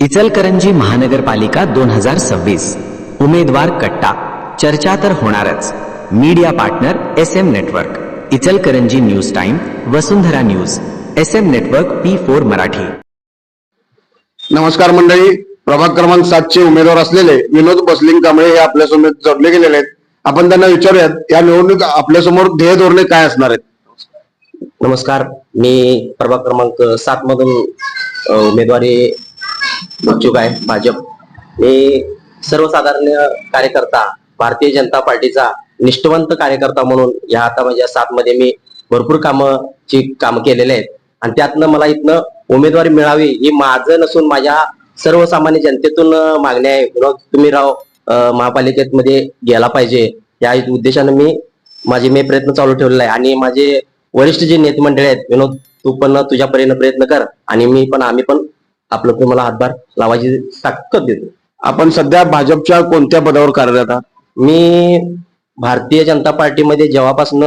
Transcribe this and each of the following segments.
इचलकरंजी महानगरपालिका 2026 उमेदवार कट्टा चर्चा तर होणारच. Media partner SM network, Ichalkaranji news time, Vasundhara news, SM network P4 Marathi. नमस्कार मंडळी, प्रभाग क्रमांक 7 चे उमेदवार असलेले विनोद बसलिंग कांबळे हे आपल्यासमोर जोडले गेलेले आहेत. आपण त्यांना विचारूयात या निवडणूक आपल्यासमोर ध्येय धोरणे काय असणार आहेत. नमस्कार, मी प्रभाग क्रमांक 7 मधून उमेदवारी इच्छुक आहे. भाजप. मी सर्वसाधारण कार्यकर्ता, भारतीय जनता पार्टीचा निष्ठावंत कार्यकर्ता म्हणून या आता माझ्या 7 मध्ये मी भरपूर काम केलेले आहेत आणि त्यातनं मला इथनं उमेदवारी मिळावी ही माझं नसून माझ्या सर्वसामान्य जनतेतून मागणी आहे. तुम्ही महापालिकेत मध्ये गेला पाहिजे या उद्देशाने मी प्रयत्न चालू ठेवलेला आहे आणि माझे वरिष्ठ जे नेते मंडळी आहेत, विनोद तू पण तुझ्या परीने प्रयत्न कर आणि आम्ही पण आपलं तुम्हाला हातभार लावायची ताकद देतो. आपण सध्या भाजपच्या कोणत्या पदावर कार्यरत आहात? मी भारतीय जनता पार्टीमध्ये जेव्हापासून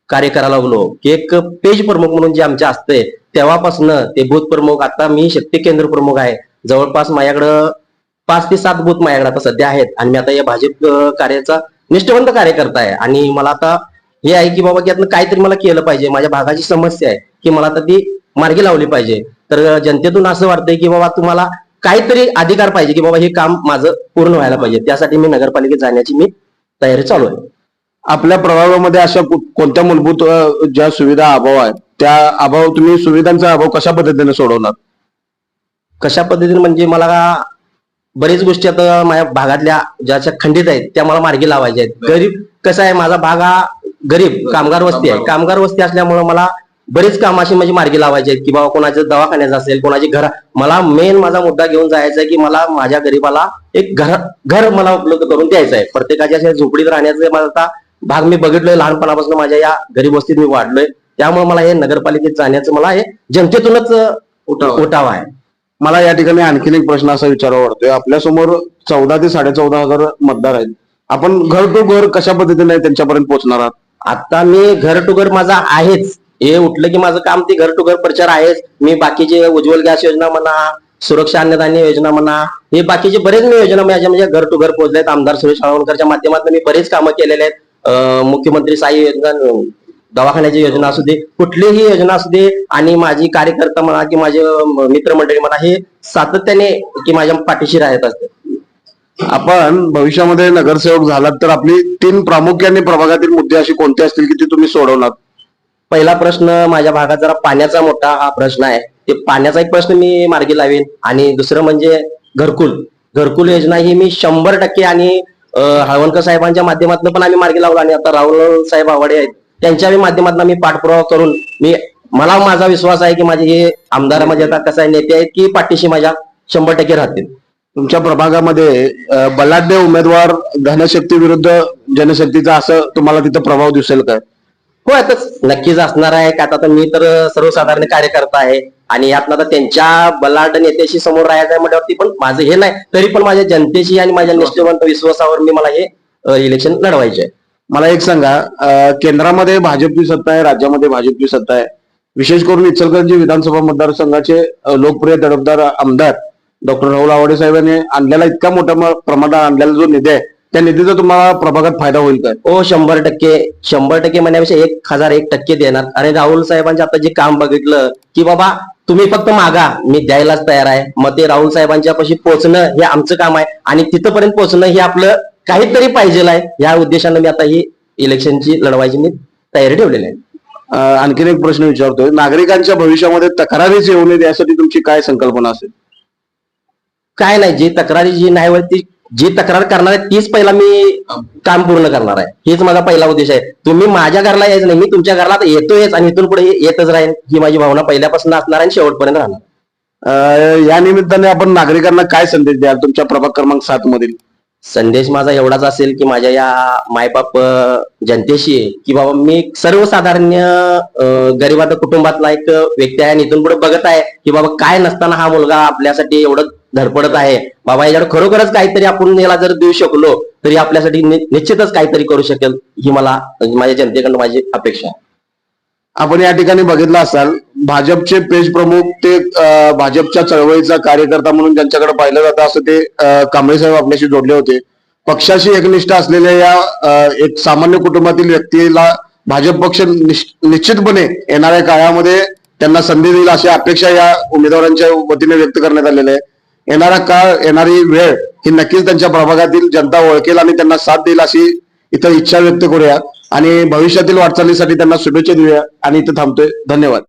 कार्य करायला लागलो की एक पेज प्रमुख म्हणून जे आमच्या असते तेव्हापासून ते बूथ प्रमुख, आता मी शक्ती केंद्र प्रमुख आहे. जवळपास माझ्याकडं 5 ते 7 बूथ माझ्याकडे आता सध्या आहेत आणि मी आता या भाजप कार्याचा निष्ठावंत कार्यकर्ता आहे. आणि मला आता हे आहे की बाबा की यातनं काहीतरी मला केलं पाहिजे. माझ्या भागाची समस्या आहे की मला आता ती मार्गी लावली पाहिजे. तर जनतेतून असं वाटतंय की बाबा तुम्हाला काहीतरी अधिकार पाहिजे की बाबा हे काम माझं पूर्ण व्हायला पाहिजे. त्यासाठी मी नगरपालिकेत जाण्याची तयारी चालू आहे. आपल्या प्रभागामध्ये अशा कोणत्या मूलभूत ज्या सुविधा अभाव आहेत त्या तुम्ही सुविधांचा अभाव कशा पद्धतीने सोडवणार? कशा पद्धतीने म्हणजे मला बरेच गोष्टी आता माझ्या भागातल्या ज्या खंडित आहेत त्या मला मार्गी लावायच्या आहेत. गरीब कसं आहे, माझा भाग हा गरीब कामगार वस्ती आहे. कामगार वस्ती असल्यामुळे मला बरेच काम अशी म्हणजे मार्गी लावायचे आहेत की बाबा कोणाचं दवाखान्याचं असेल, कोणाची घर. मला मेन माझा मुद्दा घेऊन जायचा आहे की मला माझ्या गरीबाला एक घर मला उपलब्ध करून द्यायचं आहे. प्रत्येकाच्या अशा झोपडीत राहण्याचं मला आता भाग मी बघितलोय. लहानपणापासून माझ्या या गरीब वस्तीत मी वाढलोय. त्यामुळे मला हे नगरपालिकेत जाण्याचं मला हे जनतेतूनच उठावा आहे. मला या ठिकाणी आणखीन एक प्रश्न असा विचारावा वाटतोय. आपल्यासमोर 14 ते 14.5 मतदार आहेत. आपण घर टू घर कशा पद्धतीने त्यांच्यापर्यंत पोहोचणार आहात? आता मी घर टू घर माझा आहेच. हे उठलं की माझं काम ते घर टू घर प्रचार आहेच. मी बाकीचे उज्ज्वल गॅस योजना म्हणा, सुरक्षा अन्नधान्य योजना म्हणा, हे बाकीचे बरेच मी योजना माझ्या म्हणजे घर टू घर पोहोचलेत. आमदार सुरेश साळवणकरच्या माध्यमातून मी बरेच कामं केलेले आहेत. मुख्यमंत्री साई योजना, दवाखान्याची योजना असू दे, कुठलीही योजना असू दे, आणि माझी कार्यकर्ता म्हणा की माझे मित्रमंडळी म्हणा हे सातत्याने की माझ्या पाठीशी राहत असते. आपण भविष्यामध्ये नगरसेवक झालात तर आपली 3 प्रामुख्याने प्रभागातील मुद्दे असे कोणते असतील की ते तुम्ही सोडवणार? पहिला प्रश्न माझ्या भागात जरा पाण्याचा मोठा हा प्रश्न आहे. ते पाण्याचा एक प्रश्न मी मार्गी लावेन. आणि दुसरं म्हणजे घरकुल योजना ही मी 100% आणि हळवणकर साहेबांच्या माध्यमातून पण आम्ही मार्गी लावलो आणि आता राहुल साहेब आवाडे आहेत त्यांच्या माध्यमातून मी पाठपुरावा करून मला माझा विश्वास आहे की माझे हे आमदार म्हणजे आता कसं आहे, नेते आहेत की पाठीशी माझ्या 100% राहतील. तुमच्या प्रभागामध्ये बलाढ्य उमेदवार धनशक्ती विरुद्ध जनशक्तीचा असं तुम्हाला तिथं प्रभाव दिसेल काय? हो, आता नक्कीच असणार आहे. का आता मी तर सर्वसाधारण कार्यकर्ता आहे आणि यातनं आता त्यांच्या बलाढ्य नेत्याशी समोर राहायचं आहे म्हटल्यावरती पण माझं हे नाही, तरी पण माझ्या जनतेशी आणि माझ्या निष्ठावंत विश्वासावर मला हे इलेक्शन लढवायचे आहे. मला एक सांगा, केंद्रामध्ये भाजपची सत्ता आहे, राज्यामध्ये भाजपची सत्ता आहे. विशेष करून इचलकरंजी विधानसभा मतदारसंघाचे लोकप्रिय तडफदार आमदार डॉक्टर राहुल आवाडे साहेबांनी आणलेला इतका मोठ्या प्रमाणात आणलेला जो निधी आहे त्या निधीचा तुम्हाला प्रभागात फायदा होईल काय? हो, 100% म्हणण्यापेक्षा 1001% देणार. आणि राहुल साहेबांचे आता जे काम बघितलं की बाबा तुम्ही फक्त मागा, मी द्यायलाच तयार आहे. मग ते राहुल साहेबांच्या पाशी पोहोचणं हे आमचं काम आहे आणि तिथपर्यंत पोहोचणं हे आपलं काहीतरी पाहिजे आहे. या उद्देशाने मी आता ही इलेक्शनची लढवायची मी तयारी ठेवलेली आहे. आणखीन एक प्रश्न विचारतोय, नागरिकांच्या भविष्यामध्ये तक्रारीच येऊ नये यासाठी तुमची काय संकल्पना असेल? काय नाही, जी नाही होत ती जी तक्रार करणार आहे तीच पहिला मी काम पूर्ण करणार आहे. हेच माझा पहिला उद्देश आहे. तुम्ही माझ्या घरला यायचं नाही, मी तुमच्या घरला येतोयच आणि इथून पुढे येतच राहील ही माझी भावना पहिल्यापासून असणार आणि शेवटपर्यंत राहणार. या निमित्ताने आपण नागरिकांना काय संदेश द्याल तुमच्या प्रभाग क्रमांक 7 मधील? संदेश माझा एवढाच असेल की माझ्या या मायबाप जनतेशी की बाबा मी सर्वसाधारण गरीबाच्या कुटुंबातला एक व्यक्ती आहे आणि इथून पुढे बघत आहे की बाबा काय नसताना हा मुलगा आपल्यासाठी एवढं धडपडत आहे. बाबा याच्यावर खरोखरच काहीतरी आपण याला जर देऊ शकलो तरी आपल्यासाठी निश्चितच काहीतरी करू शकेल ही मला माझ्या जनतेकडून माझी अपेक्षा आहे. आपण या ठिकाणी बघितलं असाल भाजपचे पेज प्रमुख ते भाजपच्या चळवळीचा कार्यकर्ता म्हणून ज्यांच्याकडे पाहिलं जातं असं ते कांबळे साहेब आपल्याशी जोडले होते. पक्षाशी एकनिष्ठ असलेल्या या एक सामान्य कुटुंबातील व्यक्तीला भाजप पक्ष निश्चितपणे येणाऱ्या काळामध्ये त्यांना संधी देईल अशी अपेक्षा या उमेदवारांच्या वतीने व्यक्त करण्यात आलेली आहे. येणारा काळ, येणारी वेळ ही नक्कीच त्यांच्या प्रभागातील जनता ओळखेल आणि त्यांना साथ देईल अशी इथं इच्छा व्यक्त करूया आणि भविष्यातील वाटचालीसाठी त्यांना शुभेच्छा देऊया आणि इथं थांबतोय. धन्यवाद.